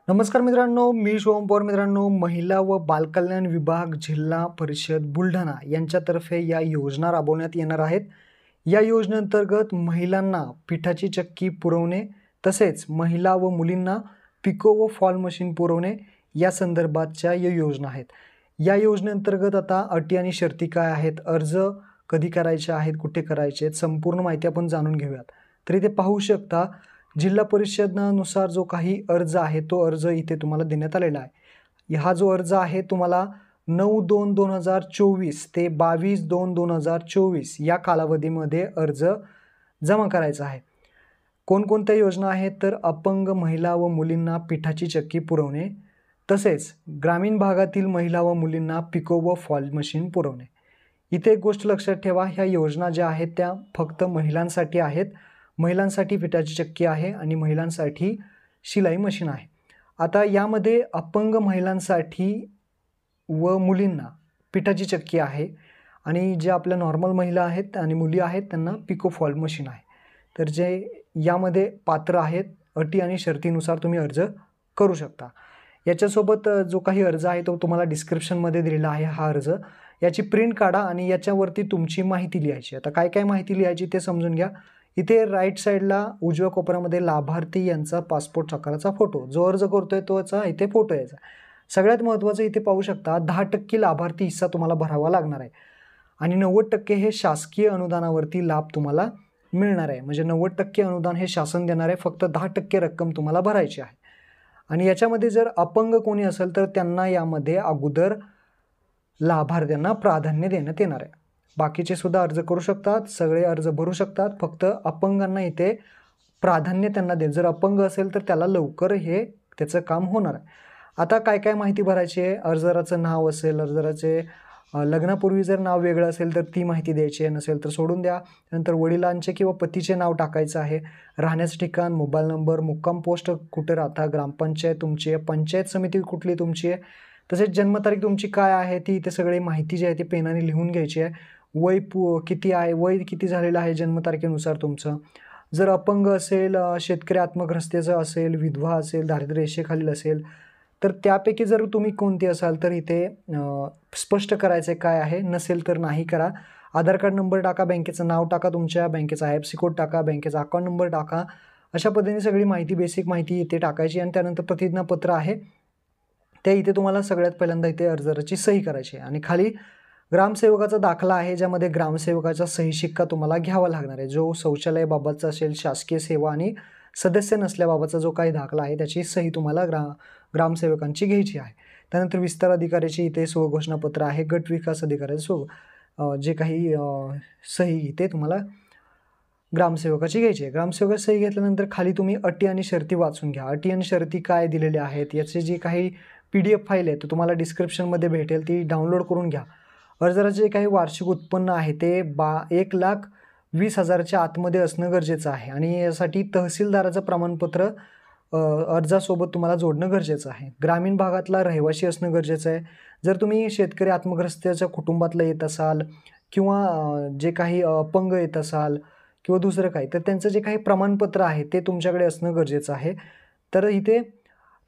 नमस्कार मित्रांनो, मी शुभम पवार. मित्रांनो, महिला व बालकल्याण विभाग, जिल्हा परिषद बुलढाणा यांच्यातर्फे या योजना राबवण्यात येणार आहेत. या योजनेअंतर्गत महिलांना पिठाची चक्की पुरवणे तसेच महिला व मुलींना पिको व फॉल मशीन पुरवणे या संदर्भातच्या या योजना आहेत. या योजनेअंतर्गत आता अटी आणि शर्ती काय आहेत, अर्ज कधी करायचे आहेत, कुठे करायचे आहेत, संपूर्ण माहिती आपण जाणून घेऊयात. तर इथे पाहू शकता, जिल्हा परिषदेनुसार जो काही अर्ज आहे तो अर्ज इथे तुम्हाला देण्यात आलेला आहे. हा जो अर्ज आहे तुम्हाला 9/2/2024 ते 22/2/2024 या कालावधीमध्ये अर्ज जमा करायचा आहे. कोणकोणत्या योजना आहेत तर अपंग महिला व मुलींना पिठाची चक्की पुरवणे तसेच ग्रामीण भागातील महिला व मुलींना पिको व फॉल मशीन पुरवणे. इथे एक गोष्ट लक्षात ठेवा, ह्या योजना ज्या आहेत त्या फक्त महिलांसाठी आहेत. महिलांसाठी पिठाची चक्की आहे आणि महिलांसाठी शिलाई मशीन आहे. आता यामध्ये अपंग महिलांसाठी व मुलींना पिठाची चक्की आहे आणि जे आपल्या नॉर्मल महिला आहेत आणि मुली आहेत त्यांना पिको फॉल मशीन आहे. तर जे यामध्ये पात्र आहेत, अटी आणि शर्तीनुसार तुम्ही अर्ज करू शकता. याच्यासोबत जो काही अर्ज आहे तो तुम्हाला डिस्क्रिप्शनमध्ये दिलेला आहे. हा अर्ज याची प्रिंट काढा आणि याच्यावरती तुमची माहिती लिहायची. आता काय काय माहिती लिहायची ते समजून घ्या. इथे राईट साईडला उजव्या कोपऱ्यामध्ये लाभार्थी यांचा पासपोर्ट आकाराचा फोटो, जो अर्ज करतोय तोचा इथे फोटो यायचा. सगळ्यात महत्त्वाचं इथे पाहू शकता, 10% लाभार्थी हिस्सा तुम्हाला भरावा लागणार आहे आणि 90% हे शासकीय अनुदानावरती लाभ तुम्हाला मिळणार आहे. म्हणजे 90% अनुदान हे शासन देणार आहे, फक्त 10% रक्कम तुम्हाला भरायची आहे. आणि याच्यामध्ये जर अपंग कोणी असेल तर त्यांना यामध्ये अगोदर लाभार्थ्यांना प्राधान्य देण्यात येणार आहे. बाकीचे सुद्धा अर्ज करू शकतात, सगळे अर्ज भरू शकतात, फक्त अपंगांना इथे प्राधान्य त्यांना दे. जर अपंग असेल तर त्याला लवकर हे त्याचं काम होणार आहे. आता काय काय माहिती भरायची आहे, अर्जदाराचं नाव असेल, अर्जदाराचे लग्नापूर्वी जर नाव वेगळं असेल तर ती माहिती द्यायची आहे, नसेल तर सोडून द्या. नंतर वडिलांचे किंवा पतीचे नाव टाकायचं आहे, राहण्याचं ठिकाण, मोबाईल नंबर, मुक्काम पोस्ट कुठे राहता, ग्रामपंचायत तुमची आहे, पंचायत समिती कुठली तुमची आहे, तसेच जन्मतारीख तुमची काय आहे ती इथे सगळी माहिती जी आहे ती पेनाने लिहून घ्यायची आहे. वय किती आहे, वय किती झालेलं आहे जन्मतारखेनुसार तुमचं. जर अपंग असेल, शेतकरी आत्मग्रस्तेचं असेल, विधवा असेल, दारिद्र्य रेषेखालील असेल तर त्यापैकी जर तुम्ही कोणते असाल तर इथे स्पष्ट करायचं काय आहे, नसेल तर नाही करा. आधार कार्ड नंबर टाका, बँकेचं नाव टाका, तुमच्या बँकेचा IFSC कोड टाका, बँकेचा अकाउंट नंबर टाका. अशा पद्धतीने सगळी माहिती, बेसिक माहिती इथे टाकायची आणि त्यानंतर प्रतिज्ञापत्र आहे ते इथे तुम्हाला सगळ्यात पहिल्यांदा इथे अर्जदाराची सही करायची आहे. आणि खाली ग्रामसेवकाचा दाखला आहे, ज्यामध्ये ग्रामसेवकाचा सही शिक्का तुम्हाला घ्यावा लागणार आहे. जो शौचालयाबाबतचा असेल, शासकीय सेवा आणि सदस्य नसल्याबाबतचा जो काही दाखला आहे त्याची सही तुम्हाला ग्रामसेवकांची घ्यायची आहे. त्यानंतर विस्तार अधिकाऱ्याची इथे स्वघोषणापत्र आहे, गट विकास अधिकाऱ्याचं जे काही सही इथे तुम्हाला ग्रामसेवकाची घ्यायची आहे. ग्रामसेवकाची सही घेतल्यानंतर खाली तुम्ही अटी आणि शर्ती वाचून घ्या. अटी आणि शर्ती काय दिलेल्या आहेत याचे जी काही PDF फाईल आहे तो तुम्हाला डिस्क्रिप्शनमध्ये भेटेल, ती डाउनलोड करून घ्या. अर्जदाराचे जे काही वार्षिक उत्पन्न आहे ते 1,20,000च्या आतमध्ये असणं गरजेचं आहे आणि यासाठी तहसीलदाराचं प्रमाणपत्र अर्जासोबत तुम्हाला जोडणं गरजेचं आहे. ग्रामीण भागातला रहिवासी असणं गरजेचं आहे. जर तुम्ही शेतकरी आत्मग्रस्ताच्या कुटुंबातलं येत असाल किंवा जे काही अपंग येत असाल किंवा दुसरं काही, तर त्यांचं जे काही प्रमाणपत्र आहे ते तुमच्याकडे असणं गरजेचं आहे. तर इथे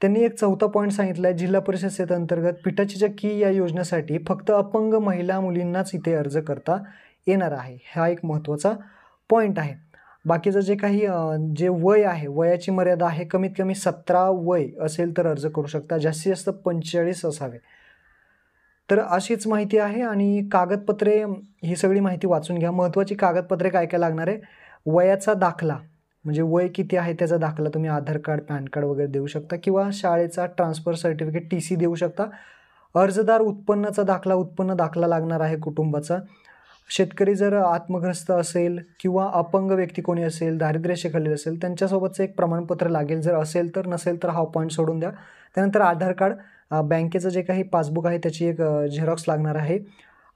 त्यांनी एक 4था पॉईंट सांगितला आहे, जिल्हा परिषद सेवेअंतर्गत पिठाची चक्की या योजनेसाठी फक्त अपंग महिला मुलींनाच इथे अर्ज करता येणार आहे. हा एक महत्त्वाचा पॉईंट आहे. बाकीचं जे काही जे वय आहे, वयाची मर्यादा आहे, कमीत कमी 17 वय असेल तर अर्ज करू शकता, जास्तीत जास्त 45 असावे. तर अशीच माहिती आहे. आणि कागदपत्रे, ही सगळी माहिती वाचून घ्या. महत्त्वाची कागदपत्रे काय काय लागणार आहे, वयाचा दाखला, म्हणजे वय किती आहे त्याचा दाखला तुम्ही आधार कार्ड, पॅन कार्ड वगैरे देऊ शकता किंवा शाळेचा ट्रान्सफर सर्टिफिकेट TC देऊ शकता. अर्जदार उत्पन्नाचा दाखला, उत्पन्न दाखला लागणार आहे कुटुंबाचा. शेतकरी जर आत्मग्रस्त असेल किंवा अपंग व्यक्ती कोणी असेल, दारिद्र्य रेषेखालील असेल, त्यांच्यासोबतचं एक प्रमाणपत्र लागेल जर असेल तर, नसेल तर हा पॉईंट सोडून द्या. त्यानंतर आधार कार्ड, बँकेचं जे काही पासबुक आहे त्याची एक झेरॉक्स लागणार आहे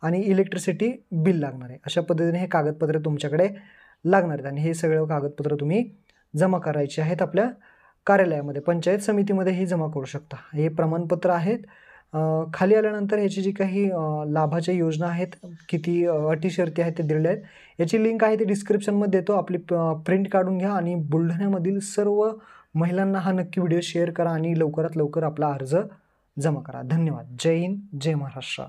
आणि इलेक्ट्रिसिटी बिल लागणार आहे. अशा पद्धतीने हे कागदपत्रे तुमच्याकडे लागणार आहेत आणि हे सगळं कागदपत्र तुम्ही जमा करायचे आहेत आपल्या कार्यालयामध्ये, पंचायत समितीमध्येही जमा करू शकता. हे प्रमाणपत्र आहेत. खाली आल्यानंतर ह्याची जी काही लाभाच्या योजना आहेत, किती अटी शर्ती आहेत ते दिलेल्या आहेत. याची लिंक आहे ती डिस्क्रिप्शनमध्ये देतो. आपली प्रिंट काढून घ्या आणि बुलढाण्यामधील सर्व महिलांना हा नक्की व्हिडिओ शेअर करा आणि लवकरात लवकर आपला अर्ज जमा करा. धन्यवाद. जय हिंद, जय महाराष्ट्र.